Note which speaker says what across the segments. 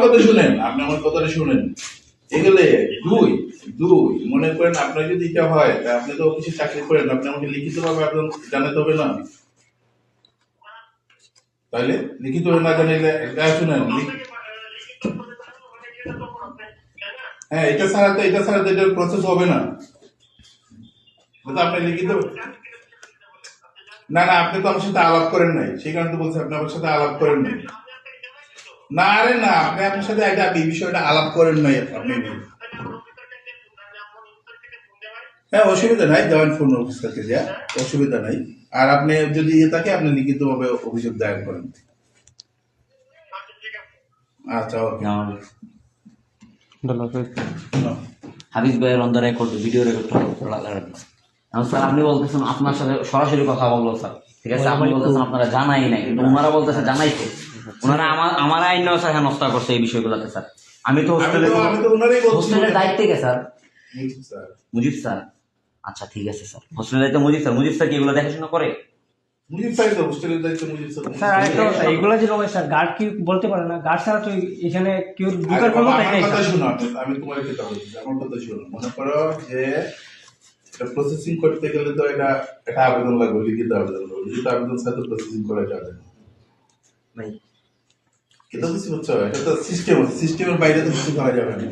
Speaker 1: কথা শুনেন, আপনি আমার কথাটা শুনেন। এগুলো দুই দুই মনে করেন আপনার যদি এটা হয় আপনি তো অফিসে চাকরি করেন, আপনি আমাকে লিখিতভাবে আবেদন জানাতে হবে না? তাহলে লিখিত না জানাইলে শুনেন, হ্যাঁ এটা ছাড়া তো এটার প্রসেস হবে না। আপনি লিখিত না না, আপনি তো আমার সাথে আলাপ করেন নাই, সেই কারণে তো বলছি আপনি আমার সাথে আলাপ করেন নাই। না রে না, আপনি আপনার সাথে এটা এই বিষয়টা আলাপ করেন নাই আপনি। হ্যাঁ অসুবিধা নাই, দেওয়ান ফোন অফিসারকে যা, অসুবিধা নাই। আর আপনি যদি ইয়ে থাকে আপনি লিখিতভাবে অভিযোগ দায়ের করেন। আচ্ছা ওকে।
Speaker 2: হাবিজ ভাইয়ের on the record, video record sir. আপনি বলতেছেন আপনার সাথে সরাসরি কথা বললো স্যার, ঠিক আছে? আপনি বলতেছেন আপনারা জানাই নাই, কিন্তু ওনারা বলতেছে জানাইছে। ওনারা আমার আইন স্যার হেনস্থা করছে এই বিষয়গুলোতে স্যার। আমি তো হোস্টেলের দায়িত্বে কে স্যার? মুজিব স্যার। আচ্ছা ঠিক আছে স্যার, হোস্টেলের দায়িত্ব মুজিব স্যার। মুজিব স্যার কি এগুলো দেখাশোনা করে?
Speaker 3: এগুলো যে রমেশ স্যার গার্ড কি বলতে পারে না? গার্ড ছাড়া তো এখানে কেউ ঢুকার কোনো
Speaker 1: আমি তোমার কথা বলছি, আমার কথা শুনো। মনে করো যে এটা প্রসেসিং করতে গেলে তো এটা আবেদন লাগবে, লিখিত আবেদন লাগবে। লিখিত আবেদন ছাড়া তো প্রসেসিং করা যাবে না। এটা বুঝতে পারছো? এটা তো সিস্টেমের বাইরে তো কিছু করা যাবে না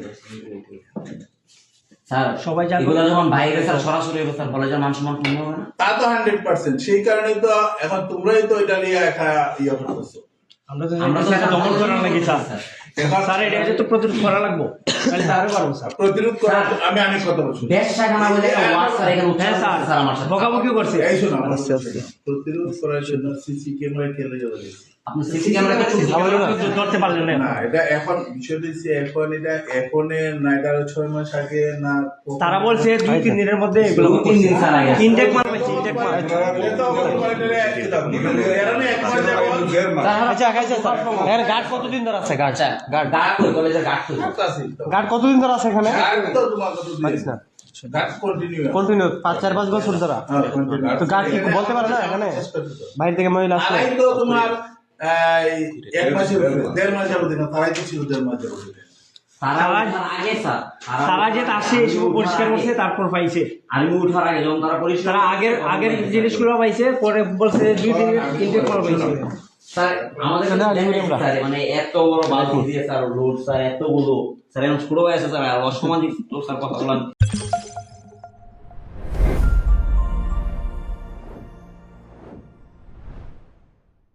Speaker 2: স্যার। সবাই জানে এগুলো যখন বাইরে স্যার সরাসরি স্যার বলে যে মান সম্মান কম হবে না,
Speaker 1: তা তো 100%। সেই কারণেই তো এখন তোমরাই তো এটা নিয়ে একা ইয়ে করতেছো।
Speaker 3: আমরা তো দমন করার লাগি স্যার। স্যার এটা তো প্রতিরোধ করা লাগবে, তাহলে স্যারও পারবো স্যার
Speaker 1: প্রতিরোধ করা। আমি কথা বলছি,
Speaker 2: দেশখানা বলে একটা ওয়ার্ড স্যার এখানে উঠে স্যার আমার সাথে
Speaker 3: বকাবকি করছে।
Speaker 1: এই শোনো, প্রতিরোধ করার জন্য সিসি ক্যামেরা কেন যাবে?
Speaker 2: আপনি সিসি ক্যামেরাটা
Speaker 3: ধরতে পারলেন না?
Speaker 1: এটা এখন বিষয় দিচ্ছি, এখন এটা না, এটা 6 মাস আগে না।
Speaker 3: তারা বলছে 2-3 দিনের মধ্যে এগুলো
Speaker 2: 3 দিন স্যার আগে
Speaker 3: ইনটেক মাল পাইছি, ইনটেক মাল। আচ্ছা স্যার, এর গার্ড কতদিন ধরে আছে? গার্ড
Speaker 2: কই কলেজের
Speaker 3: গার্ড কতদিন ধরে আছে এখানে?
Speaker 1: কন্টিনিউ
Speaker 3: 5-4-5 বছর ধরে। তো গার্ড কি বলতে পারে না এখানে বাইরে থেকে মহিলা আসলে?
Speaker 1: তো তোমার 1 মাসের 1.5 মাস যাবো দিন, তারাই তো ছিল 1.5 মাস যাবো।
Speaker 3: তারা যে আসে এসব পরিষ্কার করছে, তারপর পাইছে।
Speaker 2: আমি উঠার আগে যখন তারা পরিষ্কার,
Speaker 3: তারা আগের জিনিসগুলো পাইছে, পরে বলছে 2 দিন ইনটেক করা পাইছে।
Speaker 2: স্যার আমাদের স্যার মানে এত বড় বালতি দিয়ে স্যার রোড স্যার এতগুলো স্যার এখন ছোট হয়ে আছে স্যার, আর অসামাজিক তো স্যার কথা বললাম